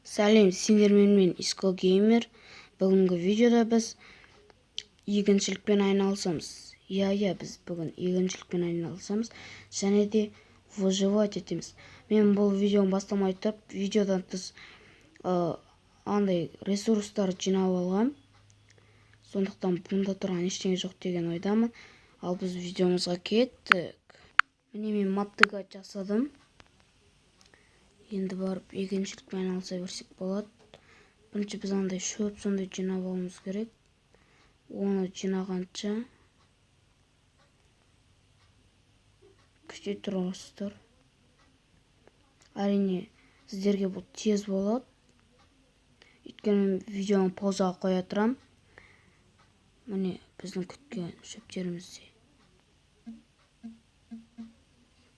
Сәлем, сендермен мен Иско Геймер. Бүгінгі видеода біз егіншілікпен айналысамыз. Біз бүгін егіншілікпен айналысамыз және де выживать етеміз. Мен бұл видеоны бастамай тұрып, видеодан тыс андай ресурстар жинап алғам. Сондықтан бұнда тұрған ештеңе жоқ деген ойдамын. Ал біз видеомызға кеттік. Міне мен маттыға жасадым. Енді барып егіншілікпен айналыса берсек болады. Бірінші біз андай шөп сондай жинап алуымыз керек. Оны жинағанша күте тұрыңыздар. Әрине сіздерге бұл тез болады. Өйткені видеоны паузаға қоя тұрам. Міне біздің күткен шөптерімізде.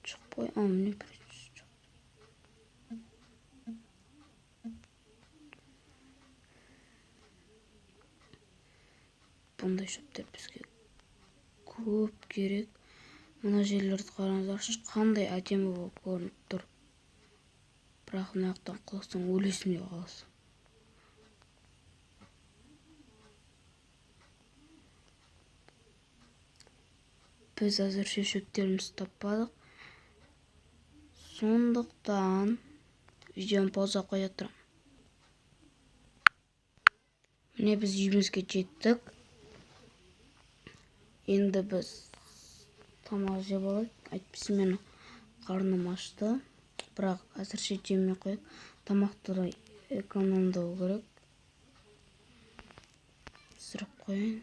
Шықпай, міне бұндай шөптер бізге көп керек. Мына жерлерді қараңыздаршы, қандай әдемі болып көрініп тұр. Бірақ мына жақтан құласаң өлесің деп қаласың. Біз әзірше шөптерімізді таппадық. Сондықтан видеоны пауза қоя тұрам. Міне біз үйімізге жеттік. Енді біз тамақ жеп алайық. Әйтпесе мені қарным ашты. Бірақ әзірше жемей қояйық. Тамақты экономдау керек. Сырып қояйын.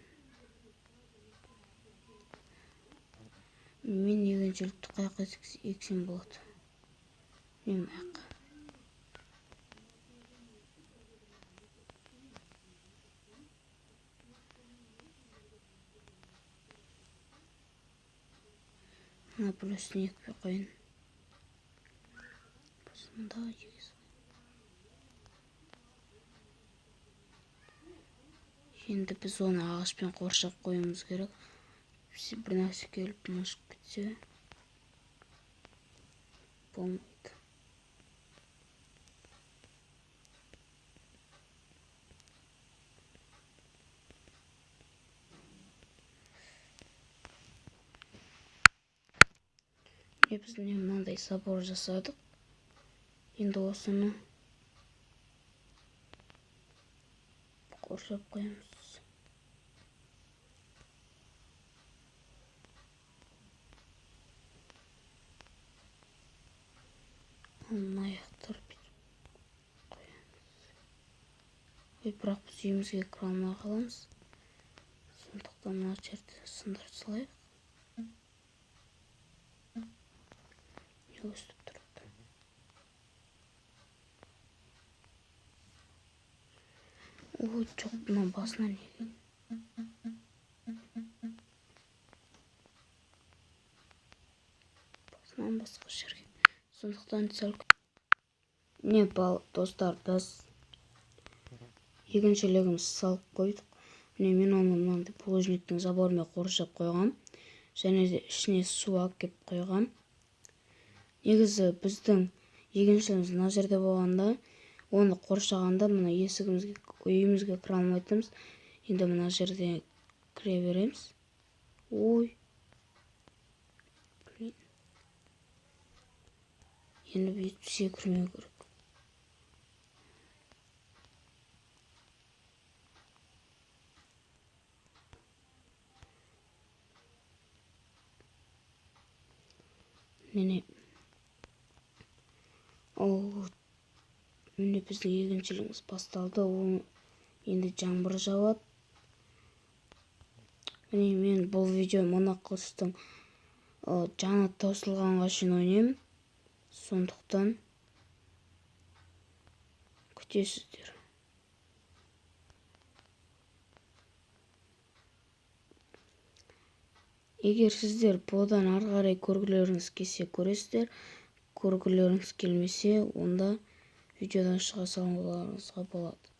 Мен егіншілікті қайыққа ексем болады. Мен маяққа. Мына плюсін екпей қойын. Басында егіз. Енді біз оны ағашпен қоршап қойымыз керек. Бір нәрсе келіп мұшып кетсе болмайды. Біз мынандай забор жасадық. Енді осыны қоршап қоямыз. Оның аяқтары бүйтіп қоямыз. Бірақ біз үйімізге кіре алмай қаламыз. Сондықтан мына жерді сындырып салайық. Өстіп тұрды. Ой, жоқ, мына басына неге? Басынан басқа жерге. Сондықтан сәл. Не достар, біз егіншілігімізді салып қойдық. Мен оны мынандай плужниктің заборымен қоршап қойғам. Және де ішіне су әкеп қойғам. Негізі біздің егіншілігіміз мына жерде болғанда, оны қоршағанда мына үйімізге кіре алмайтынбыз. Енді мына жерде кіре береміз. Ой. Енді бүйтіп секірмеу керек. Міне біздің егіншілігіміз басталды. Енді жаңбыр жауады. Міне мен бұл видео мына қылыштың жаны таусылғанға шейін ойнаймын. Сондықтан күтесіздер. Егер сіздер бұдан ары қарай көргілеріңіз келсе көресіздер. Көргілеріңіз келмесе, онда видеодан шыға салуларыңызға болады.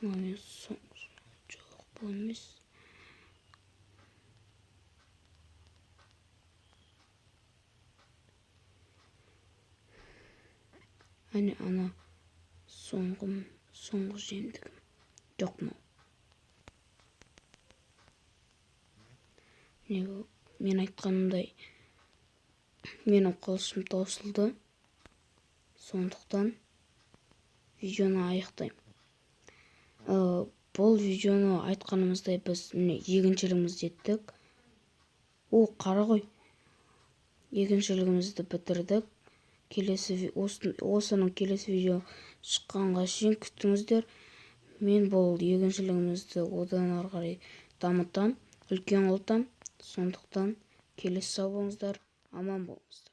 Мен жоқ, бұл емес. ана соңғы жемдігім жоқ мынау. Мен айтқанымдай менің қылышым таусылды, сондықтан видеоны аяқтаймын. Бұл видеоны айтқанымыздай біз міне егіншілігімізді еттік. Қара ғой. Егіншілігімізді бітірдік. Осының келесі видео шыққанға шейін күтіңіздер. Мен бұл егіншілігімізді одан ары қарай дамытам, үлкен қылтам. Сондықтан келесі сау болыңыздар, аман болыңыздар.